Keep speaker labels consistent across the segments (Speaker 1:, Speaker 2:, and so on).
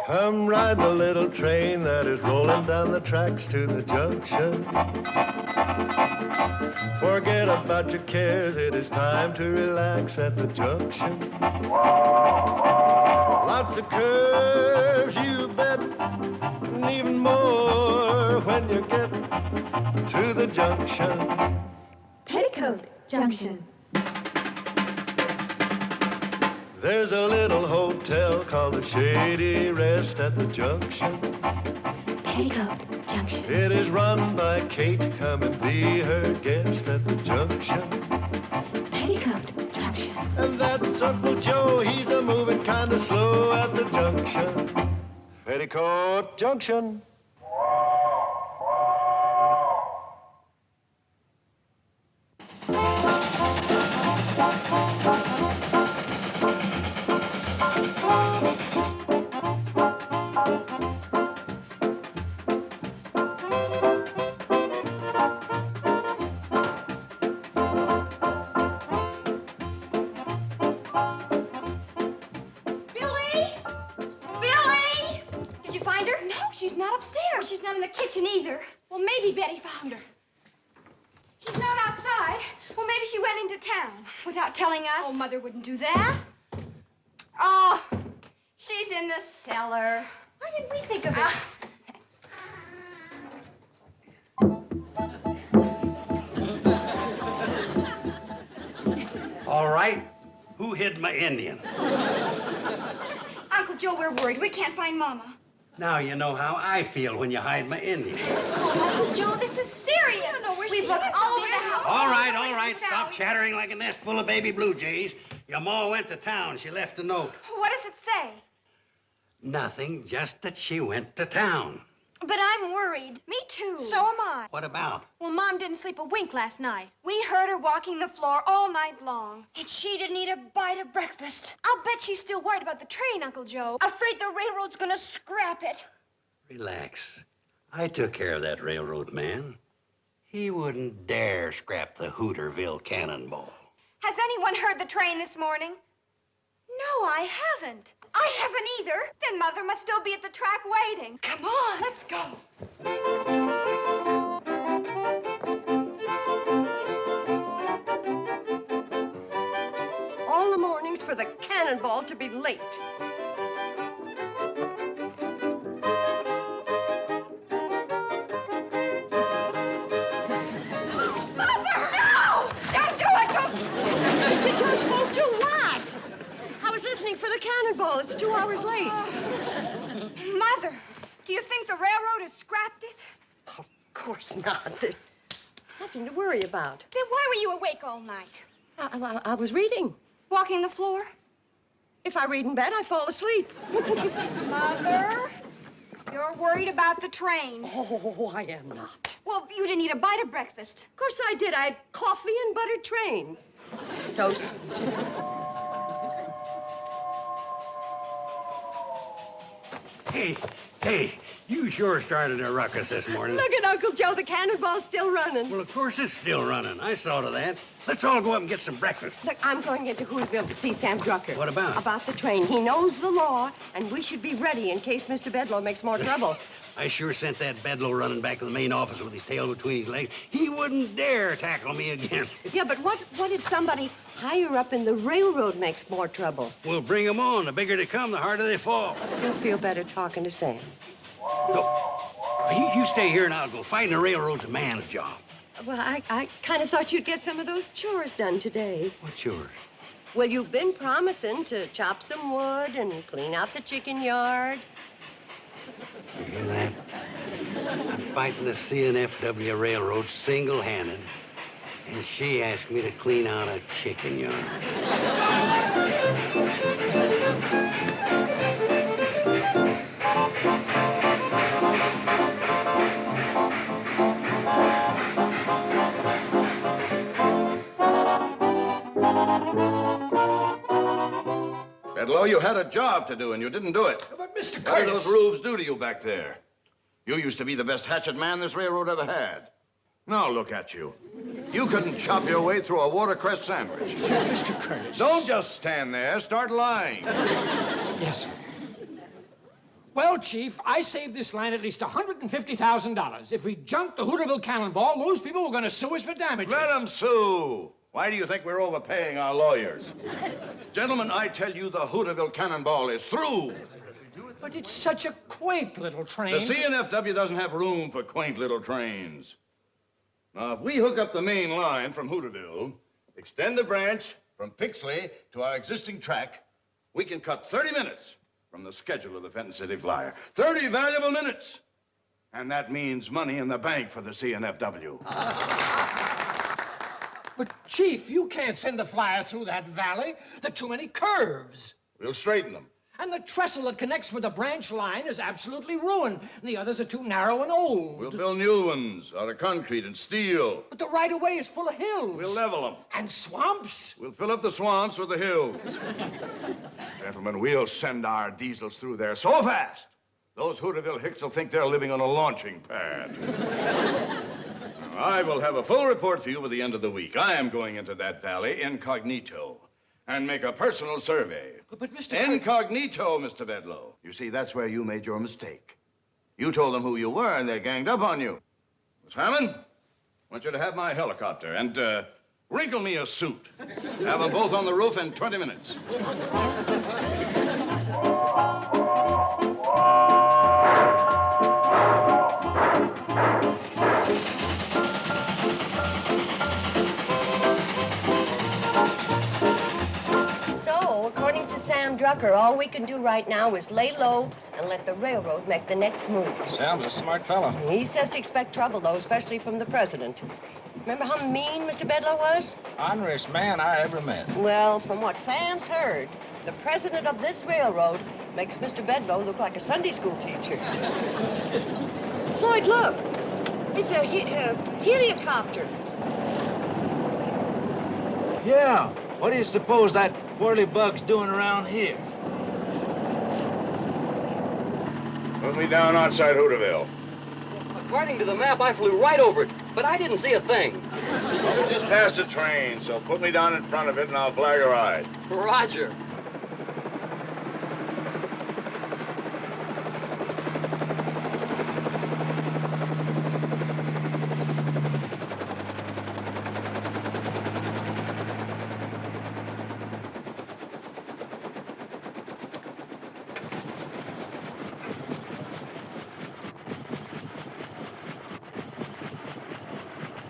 Speaker 1: Come ride the little train that is rolling down the tracks to the junction. Forget about your cares, it is time to relax at the junction. Lots of curves, you bet, and even more when you get to the junction.
Speaker 2: Petticoat Junction.
Speaker 1: There's a little hotel called the Shady Rest at the junction.
Speaker 2: Petticoat Junction.
Speaker 1: It is run by Kate. Come and be her guest at the junction.
Speaker 2: Petticoat Junction.
Speaker 1: And that's Uncle Joe. He's a moving kind of slow at the junction. Petticoat Junction.
Speaker 3: Either. Well, maybe Betty found her. She's not outside. Well, maybe she went into town. Without telling us? Oh, Mother wouldn't do that. Oh, she's in the cellar. Why didn't we think of it?
Speaker 4: All right. Who hid my Indian?
Speaker 3: Uncle Joe, we're worried. We can't find Mama.
Speaker 4: Now you know how I feel when you hide my Indian.
Speaker 3: Oh, Uncle Joe, this is serious. I don't know where We've looked all over the house.
Speaker 4: All right. Stop chattering like a nest full of baby blue jays. Your ma went to town. She left a note.
Speaker 3: What does it say?
Speaker 4: Nothing, just that she went to town.
Speaker 3: But I'm worried. Me too. So am I.
Speaker 4: What about?
Speaker 3: Well, Mom didn't sleep a wink last night. We heard her walking the floor all night long. And she didn't eat a bite of breakfast. I'll bet she's still worried about the train, Uncle Joe. Afraid the railroad's gonna scrap it.
Speaker 4: Relax. I took care of that railroad man. He wouldn't dare scrap the Hooterville Cannonball.
Speaker 3: Has anyone heard the train this morning? No, I haven't. I haven't either. Then Mother must still be at the track waiting. Come on, let's go.
Speaker 5: All the mornings for the Cannonball to be late.
Speaker 3: Mother! No! Don't do it! Don't!
Speaker 5: Don't do what? I was listening for the Cannonball. It's 2 hours late.
Speaker 3: Mother, do you think the railroad has scrapped it?
Speaker 5: Of course not. There's nothing to worry about.
Speaker 3: Then why were you awake all night?
Speaker 5: I was reading.
Speaker 3: Walking the floor?
Speaker 5: If I read in bed, I fall asleep.
Speaker 3: Mother, you're worried about the train.
Speaker 5: Oh, I am not.
Speaker 3: Well, you didn't eat a bite of breakfast.
Speaker 5: Of course I did. I had coffee and buttered train. Toast.
Speaker 4: Hey, you sure started a ruckus this morning.
Speaker 5: Look at Uncle Joe. The Cannonball's still running.
Speaker 4: Well, of course it's still running. I saw to that. Let's all go up and get some breakfast.
Speaker 5: Look, I'm going into Hooterville to see Sam Drucker.
Speaker 4: What about?
Speaker 5: About the train. He knows the law, and we should be ready in case Mr. Bedloe makes more trouble.
Speaker 4: I sure sent that Bedloe running back to the main office with his tail between his legs. He wouldn't dare tackle me again.
Speaker 5: Yeah, but what if somebody higher up in the railroad makes more trouble?
Speaker 4: We'll bring them on. The bigger they come, the harder they fall.
Speaker 5: I still feel better talking to Sam.
Speaker 4: No, you stay here and I'll go. Fighting the railroad's a man's job.
Speaker 5: Well, I kind of thought you'd get some of those chores done today.
Speaker 4: What chores?
Speaker 5: Well, you've been promising to chop some wood and clean out the chicken yard.
Speaker 4: You hear that? I'm fighting the CNFW Railroad single-handed, and she asked me to clean out a chicken yard.
Speaker 6: Bedloe, you had a job to do, and you didn't do it.
Speaker 7: But, Mr. Curtis...
Speaker 6: What do those rubes do to you back there? You used to be the best hatchet man this railroad ever had. Now look at you. You couldn't chop your way through a watercress sandwich.
Speaker 7: Mr. Curtis...
Speaker 6: Don't just stand there. Start lying.
Speaker 7: Yes, sir. Well, Chief, I saved this line at least $150,000. If we junked the Hooterville Cannonball, those people were going to sue us for damages.
Speaker 6: Let them sue. Why do you think we're overpaying our lawyers? Gentlemen, I tell you the Hooterville Cannonball is through.
Speaker 7: But it's such a quaint little train.
Speaker 6: The CNFW doesn't have room for quaint little trains. Now, if we hook up the main line from Hooterville, extend the branch from Pixley to our existing track, we can cut 30 minutes from the schedule of the Fenton City Flyer. 30 valuable minutes. And that means money in the bank for the CNFW.
Speaker 7: But, Chief, you can't send the flyer through that valley. There are too many curves.
Speaker 6: We'll straighten them.
Speaker 7: And the trestle that connects with the branch line is absolutely ruined. And the others are too narrow and old.
Speaker 6: We'll build new ones out of concrete and steel.
Speaker 7: But the right-of-way is full of hills.
Speaker 6: We'll level them.
Speaker 7: And swamps.
Speaker 6: We'll fill up the swamps with the hills. Gentlemen, we'll send our diesels through there so fast, those Hooterville hicks will think they're living on a launching pad. Now, I will have a full report for you by the end of the week. I am going into that valley incognito and make a personal survey.
Speaker 7: But Mr.
Speaker 6: Incognito, Mr. Bedloe. You see, that's where you made your mistake. You told them who you were, and they ganged up on you. Miss Hammond, I want you to have my helicopter and wrinkle me a suit. Have them both on the roof in 20 minutes.
Speaker 5: According to Sam Drucker, all we can do right now is lay low and let the railroad make the next move.
Speaker 8: Sam's a smart fellow.
Speaker 5: He says to expect trouble, though, especially from the president. Remember how mean Mr. Bedloe was?
Speaker 8: Honorest man I ever met.
Speaker 5: Well, from what Sam's heard, the president of this railroad makes Mr. Bedloe look like a Sunday school teacher. Floyd, look. It's a heliocopter.
Speaker 8: Yeah. What do you suppose that whirly bug's doing around here?
Speaker 6: Put me down outside Hooterville.
Speaker 9: According to the map, I flew right over it, but I didn't see a thing.
Speaker 6: Well, just passed the train, so put me down in front of it and I'll flag a ride.
Speaker 9: Roger.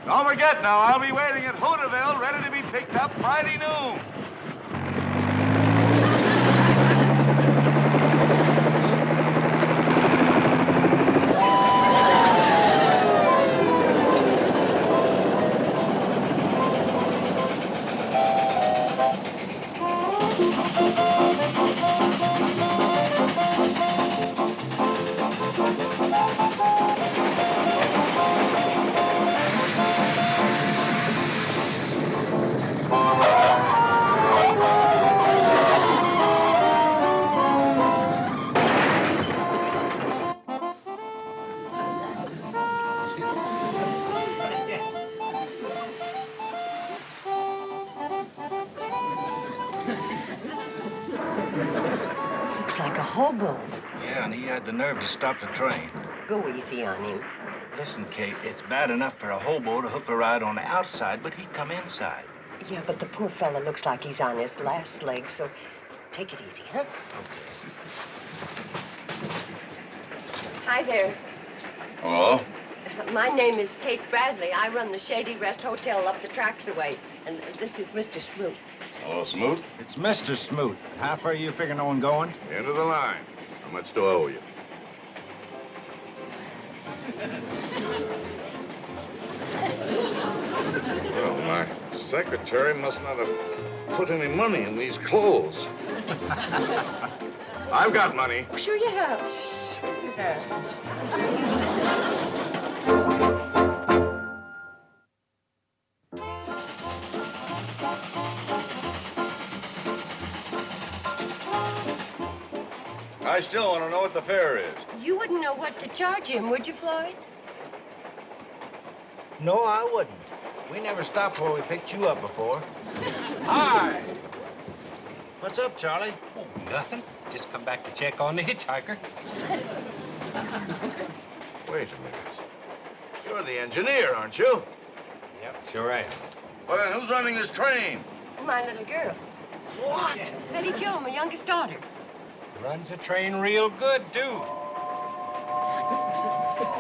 Speaker 6: Don't forget now, I'll be waiting at Hooterville, ready to be picked up Friday noon.
Speaker 5: Looks like a hobo.
Speaker 8: Yeah, and he had the nerve to stop the train.
Speaker 5: Go easy on him.
Speaker 8: Listen, Kate, it's bad enough for a hobo to hook a ride on the outside, but he'd come inside.
Speaker 5: Yeah, but the poor fella looks like he's on his last leg, so take it easy, huh?
Speaker 8: Okay.
Speaker 5: Hi there.
Speaker 6: Hello?
Speaker 5: My name is Kate Bradley. I run the Shady Rest Hotel up the tracks away. And this is Mr. Smoot.
Speaker 6: Hello, Smoot?
Speaker 8: It's Mr. Smoot. How far you figuring on going?
Speaker 6: End of the line. How much do I owe you? Well, my secretary must not have put any money in these clothes. I've got money.
Speaker 5: Sure you have. Sure you have.
Speaker 6: I still want to know what the fare is.
Speaker 5: You wouldn't know what to charge him, would you, Floyd?
Speaker 8: No, I wouldn't. We never stopped where we picked you up before.
Speaker 7: Hi.
Speaker 8: What's up, Charlie?
Speaker 7: Oh, nothing.
Speaker 8: Just come back to check on the hitchhiker.
Speaker 6: Wait a minute. You're the engineer, aren't you?
Speaker 8: Yep, sure am.
Speaker 6: Well, then who's running this train?
Speaker 5: My little girl.
Speaker 6: What?
Speaker 5: Betty Jo, my youngest daughter.
Speaker 8: Runs the train real good, too.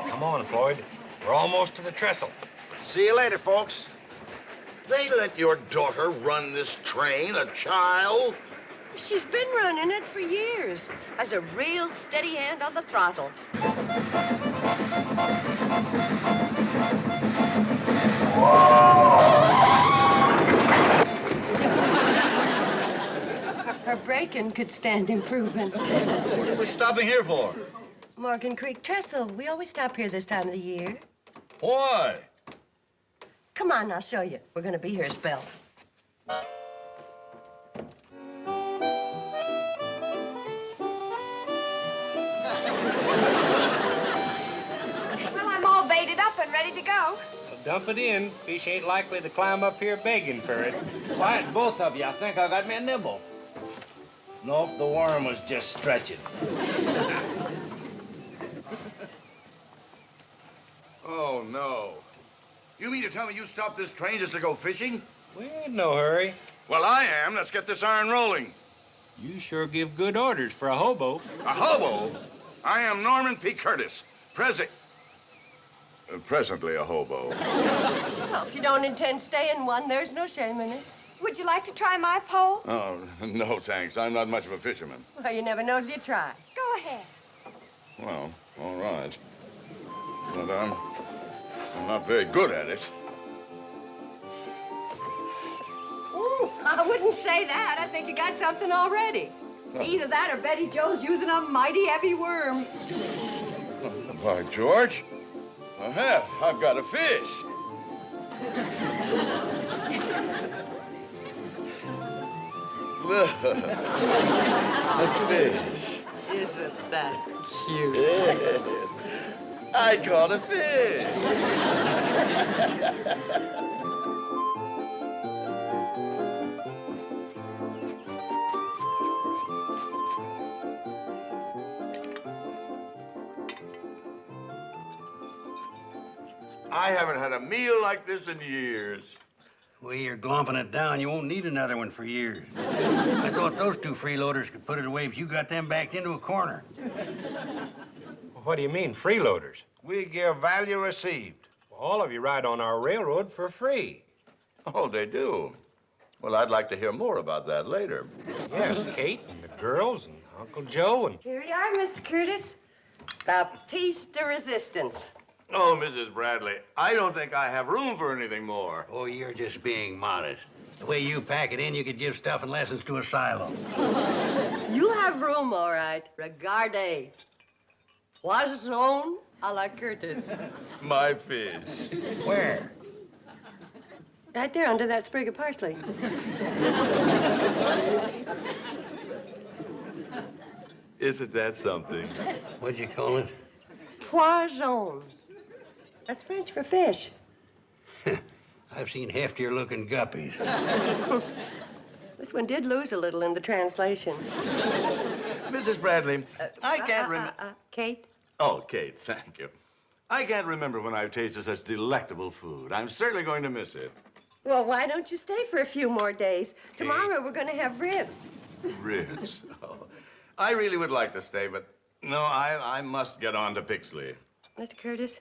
Speaker 8: Come on, Floyd. We're almost to the trestle.
Speaker 6: See you later, folks. They let your daughter run this train, a child?
Speaker 5: She's been running it for years. Has a real steady hand on the throttle. Her braking could stand improving.
Speaker 6: What are we stopping here for?
Speaker 5: Morgan Creek Trestle. We always stop here this time of the year.
Speaker 6: Why?
Speaker 5: Come on, I'll show you. We're gonna be here a spell.
Speaker 3: Well, I'm all baited up and ready to go.
Speaker 8: Well, dump it in. Fish ain't likely to climb up here begging for it.
Speaker 9: Quiet, both of you. I think I got me a nibble. Nope, the worm was just stretching.
Speaker 6: Oh, no. You mean to tell me you stopped this train just to go fishing?
Speaker 8: We ain't in no hurry.
Speaker 6: Well, I am. Let's get this iron rolling.
Speaker 8: You sure give good orders for a hobo.
Speaker 6: A hobo? I am Norman P. Curtis, presently a hobo.
Speaker 5: Well, if you don't intend staying one, there's no shame in it.
Speaker 3: Would you like to try my pole?
Speaker 6: Oh, no, thanks. I'm not much of a fisherman.
Speaker 5: Well, you never know till you try.
Speaker 3: Go ahead.
Speaker 6: Well, all right. But I'm not very good at it.
Speaker 5: Ooh, I wouldn't say that. I think you got something already. Either that or Betty Jo's using a mighty heavy worm.
Speaker 6: By George, I have. I've got a fish. Look, a fish.
Speaker 5: Isn't that cute?
Speaker 6: I caught a fish. I haven't had a meal like this in years.
Speaker 4: The way you're glomping it down, you won't need another one for years. I thought those two freeloaders could put it away, but you got them backed into a corner.
Speaker 8: What do you mean, freeloaders?
Speaker 6: We give value received.
Speaker 8: Well, all of you ride on our railroad for free.
Speaker 6: Oh, they do? Well, I'd like to hear more about that later.
Speaker 8: Yes, Kate and the girls and Uncle Joe and...
Speaker 5: Here you are, Mr. Curtis. The piece de resistance.
Speaker 6: Oh, Mrs. Bradley, I don't think I have room for anything more.
Speaker 4: Oh, you're just being modest. The way you pack it in, you could give stuff and lessons to a silo.
Speaker 5: You'll have room, all right. Regarde. Poisson a la Curtis.
Speaker 6: My fish.
Speaker 4: Where?
Speaker 5: Right there under that sprig of parsley.
Speaker 6: Isn't that something?
Speaker 4: What'd you call it?
Speaker 5: Poisson. That's French for fish.
Speaker 4: I've seen heftier-looking guppies.
Speaker 5: This one did lose a little in the translation.
Speaker 6: Mrs. Bradley, I can't remember.
Speaker 5: Kate?
Speaker 6: Oh, Kate, thank you. I can't remember when I've tasted such delectable food. I'm certainly going to miss it.
Speaker 5: Well, why don't you stay for a few more days? Tomorrow we're going to have ribs.
Speaker 6: Ribs. Oh, I really would like to stay, but no, I must get on to Pixley.
Speaker 5: Mr. Curtis,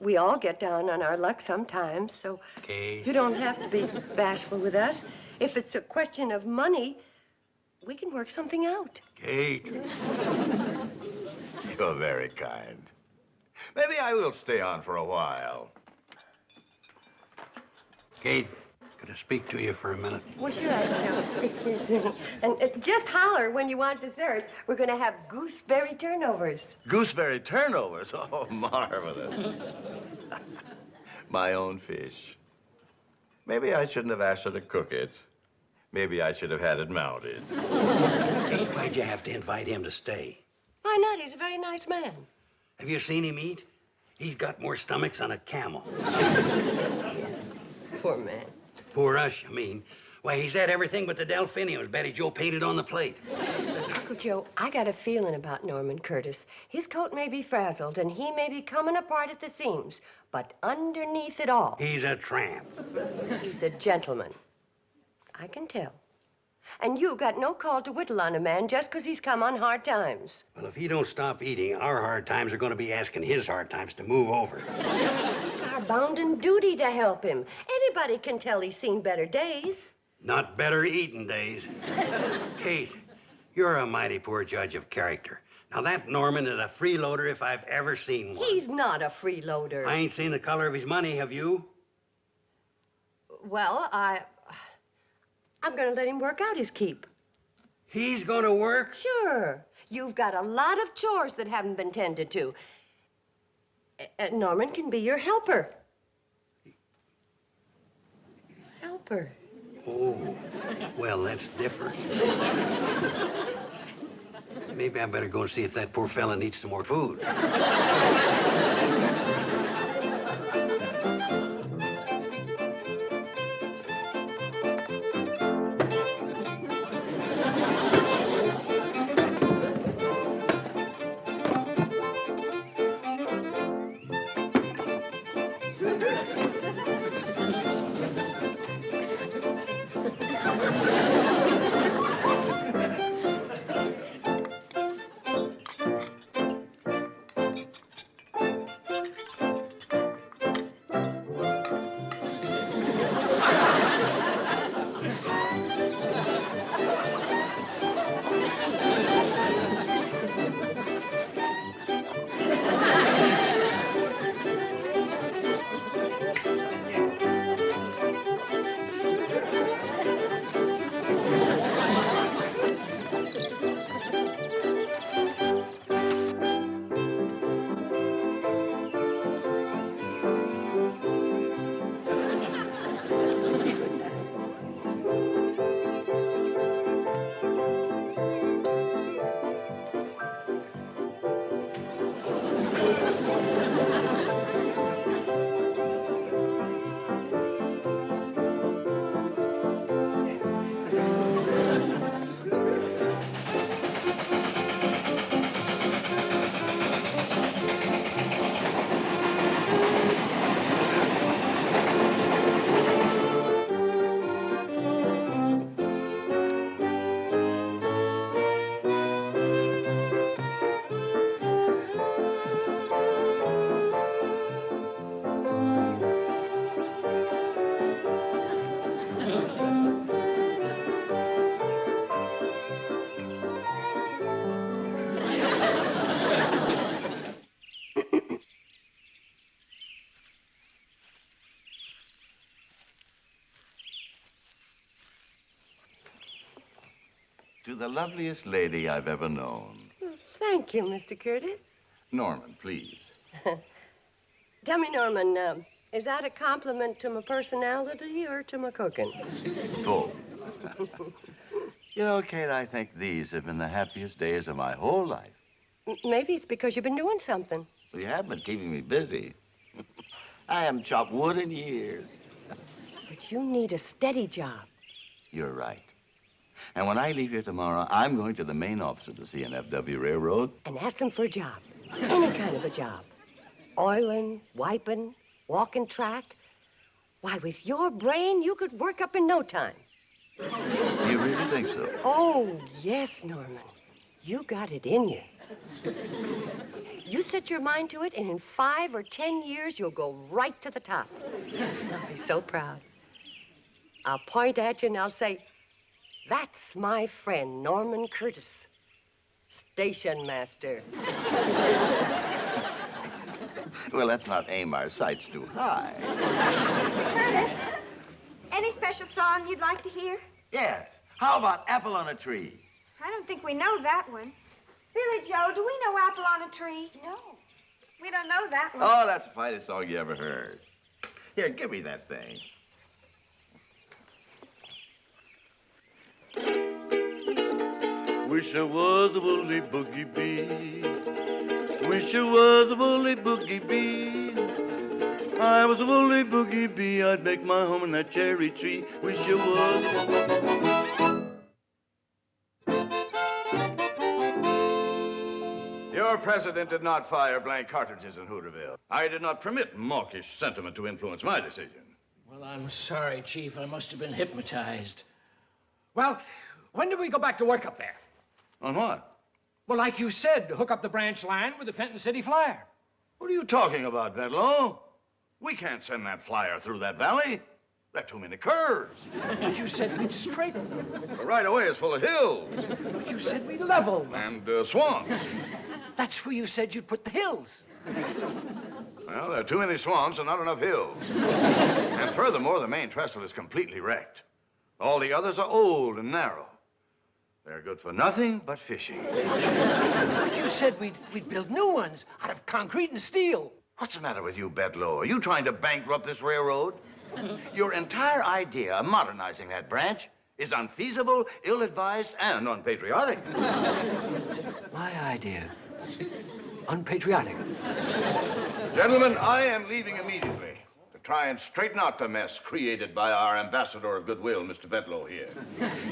Speaker 5: we all get down on our luck sometimes, so
Speaker 4: Kate.
Speaker 5: you don't have to be bashful with us. If it's a question of money, we can work something out.
Speaker 4: Kate.
Speaker 6: You're very kind. Maybe I will stay on for a while.
Speaker 4: Kate, could I speak to you for a minute?
Speaker 5: Well, sure, I can. Excuse me. And just holler when you want dessert. We're going to have gooseberry turnovers.
Speaker 6: Gooseberry turnovers? Oh, marvelous. My own fish. Maybe I shouldn't have asked her to cook it. Maybe I should have had it mounted.
Speaker 4: Kate, why'd you have to invite him to stay?
Speaker 5: Why not? He's a very nice man.
Speaker 4: Have you seen him eat? He's got more stomachs than a camel.
Speaker 5: Poor man.
Speaker 4: Poor us, I mean. Why, he's had everything but the delphiniums Betty Jo painted on the plate.
Speaker 5: Uncle Joe, I got a feeling about Norman Curtis. His coat may be frazzled, and he may be coming apart at the seams, but underneath it all...
Speaker 4: He's a tramp.
Speaker 5: He's a gentleman. I can tell. And you got no call to whittle on a man just 'cause he's come on hard times.
Speaker 4: Well, if he don't stop eating, our hard times are going to be asking his hard times to move over.
Speaker 5: It's our bounden duty to help him. Anybody can tell he's seen better days.
Speaker 4: Not better eating days. Kate, you're a mighty poor judge of character. Now, that Norman is a freeloader if I've ever seen one.
Speaker 5: He's not a freeloader.
Speaker 4: I ain't seen the color of his money, have you?
Speaker 5: Well, I'm going to let him work out his keep.
Speaker 4: He's going to work?
Speaker 5: Sure. You've got a lot of chores that haven't been tended to. Norman can be your helper. Helper.
Speaker 4: Oh, well, that's different. Maybe I better go and see if that poor fella needs some more food.
Speaker 6: To the loveliest lady I've ever known.
Speaker 5: Thank you, Mr. Curtis.
Speaker 6: Norman, please.
Speaker 5: Tell me, Norman, is that a compliment to my personality or to my cooking?
Speaker 6: Both. You know, Kate, I think these have been the happiest days of my whole life.
Speaker 5: Maybe it's because you've been doing something.
Speaker 6: Well, you have been keeping me busy. I haven't chopped wood in years.
Speaker 5: But you need a steady job.
Speaker 6: You're right. And when I leave here tomorrow, I'm going to the main office of the CNFW Railroad.
Speaker 5: And ask them for a job. Any kind of a job. Oiling, wiping, walking track. Why, with your brain, you could work up in no time.
Speaker 6: You really think so?
Speaker 5: Oh, yes, Norman. You got it in you. You set your mind to it, and in 5 or 10 years, you'll go right to the top. I'll be so proud. I'll point at you and I'll say, that's my friend, Norman Curtis, station master.
Speaker 6: Well, let's not aim our sights too high.
Speaker 3: Mr. Curtis, any special song you'd like to hear?
Speaker 6: Yes. How about Apple on a Tree?
Speaker 3: I don't think we know that one. Billy Joe, do we know Apple on a Tree? No. We don't know that one.
Speaker 6: Oh, that's the finest song you ever heard. Here, give me that thing.
Speaker 1: Wish I was a woolly boogie bee. Wish I was a woolly boogie bee. I was a woolly boogie bee. I'd make my home in that cherry tree. Wish I was.
Speaker 6: Your president did not fire blank cartridges in Hooterville. I did not permit mawkish sentiment to influence my decision.
Speaker 7: Well, I'm sorry, Chief. I must have been hypnotized. Well, when do we go back to work up there?
Speaker 6: On what?
Speaker 7: Well, like you said, to hook up the branch line with the Fenton City Flyer.
Speaker 6: What are you talking about, Bedloe? We can't send that flyer through that valley. There are too many curves.
Speaker 7: But you said we'd straighten them.
Speaker 6: The right-of-way is full of hills.
Speaker 7: But you said we'd level them.
Speaker 6: And swamps.
Speaker 7: That's where you said you'd put the hills.
Speaker 6: Well, there are too many swamps and not enough hills. And furthermore, the main trestle is completely wrecked. All the others are old and narrow. They're good for nothing but fishing.
Speaker 7: But you said we'd build new ones out of concrete and steel.
Speaker 6: What's the matter with you, Bedloe? Are you trying to bankrupt this railroad? Your entire idea of modernizing that branch is unfeasible, ill-advised, and unpatriotic.
Speaker 7: My idea? Unpatriotic?
Speaker 6: Gentlemen, I am leaving immediately to try and straighten out the mess created by our ambassador of goodwill, Mr. Bedloe here.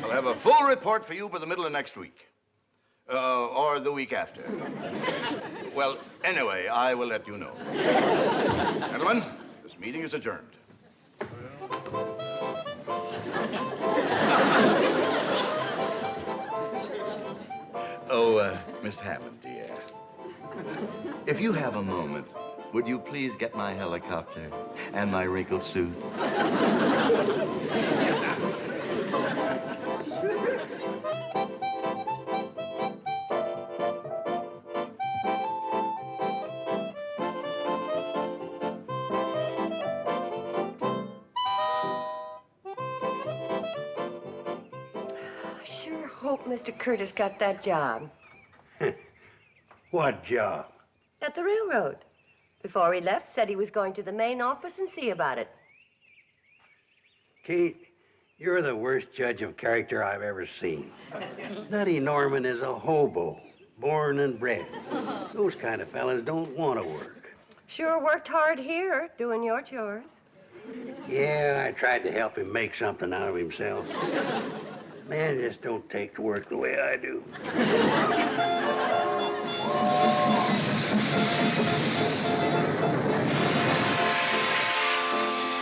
Speaker 6: I'll have a full report for you by the middle of next week. Or the week after. Well, anyway, I will let you know. Gentlemen, this meeting is adjourned. Oh, Miss Hammond, dear. If you have a moment, would you please get my helicopter and my wrinkled suit?
Speaker 5: Hope Mr. Curtis got that job.
Speaker 4: What job?
Speaker 5: At the railroad. Before he left, said he was going to the main office and see about it.
Speaker 4: Kate, you're the worst judge of character I've ever seen. Nutty Norman is a hobo, born and bred. Those kind of fellas don't want to work.
Speaker 5: Sure worked hard here, doing your chores.
Speaker 4: Yeah, I tried to help him make something out of himself. Man just don't take to work the way I do.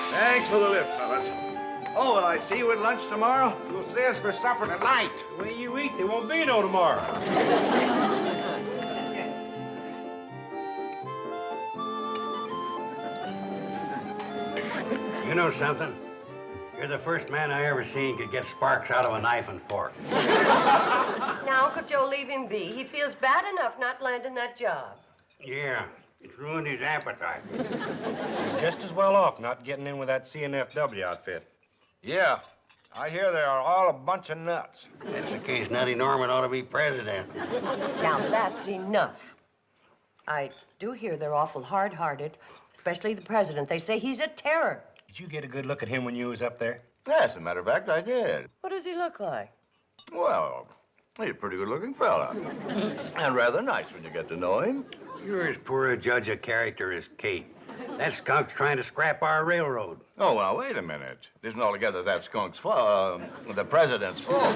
Speaker 6: Thanks for the lift, fellas. Oh, will I see you at lunch tomorrow?
Speaker 9: You'll see us for supper tonight. The way you eat, there won't be no tomorrow.
Speaker 4: You know something? You're the first man I ever seen could get sparks out of a knife and fork.
Speaker 5: Now, Uncle Joe, leave him be. He feels bad enough not landing that job.
Speaker 4: Yeah, it's ruined his appetite.
Speaker 10: You're just as well off not getting in with that CNFW outfit.
Speaker 9: Yeah, I hear they are all a bunch of nuts.
Speaker 4: That's the case. Nutty Norman ought to be president.
Speaker 5: Now, that's enough. I do hear they're awful hard-hearted, especially the president. They say he's a terror.
Speaker 10: Did you get a good look at him when you was up there?
Speaker 6: Yes, as a matter of fact, I did.
Speaker 5: What does he look like?
Speaker 6: Well, he's a pretty good-looking fella. And rather nice when you get to know him.
Speaker 4: You're as poor a judge of character as Kate. That skunk's trying to scrap our railroad.
Speaker 6: Oh, well, wait a minute. It isn't altogether that skunk's fault, the president's fault.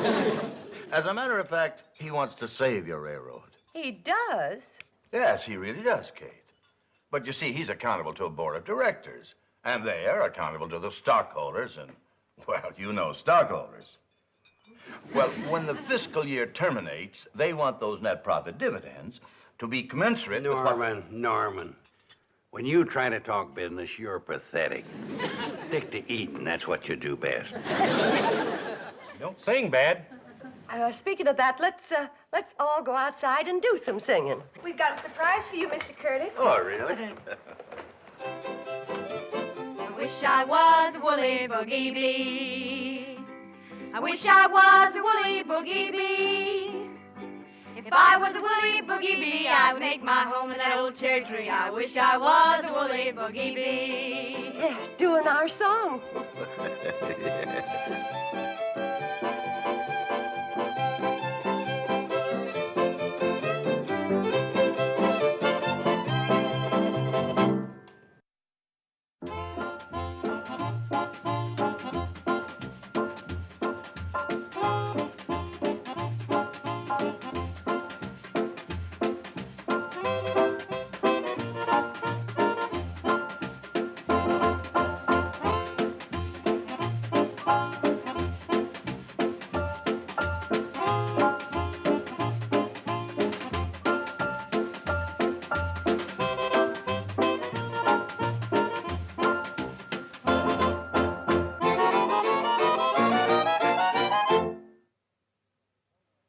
Speaker 6: As a matter of fact, he wants to save your railroad.
Speaker 5: He does?
Speaker 6: Yes, he really does, Kate. But you see, he's accountable to a board of directors. And they are accountable to the stockholders and, well, you know stockholders. Well, when the fiscal year terminates, they want those net profit dividends to be commensurate with what...
Speaker 4: Norman. When you try to talk business, you're pathetic. Stick to eating. That's what you do best.
Speaker 10: You don't sing bad.
Speaker 5: Speaking of that, let's all go outside and do some singing.
Speaker 3: We've got a surprise for you, Mr. Curtis.
Speaker 6: Oh, really?
Speaker 3: I wish I was a woolly boogie bee. I wish I was a woolly boogie bee. If I was a woolly boogie bee, I would make my home in that old cherry tree. I wish I was a woolly boogie bee.
Speaker 5: Yeah, doing our song.
Speaker 6: Yes.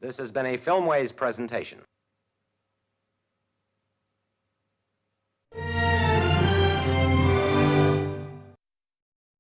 Speaker 11: This has been a Filmways presentation.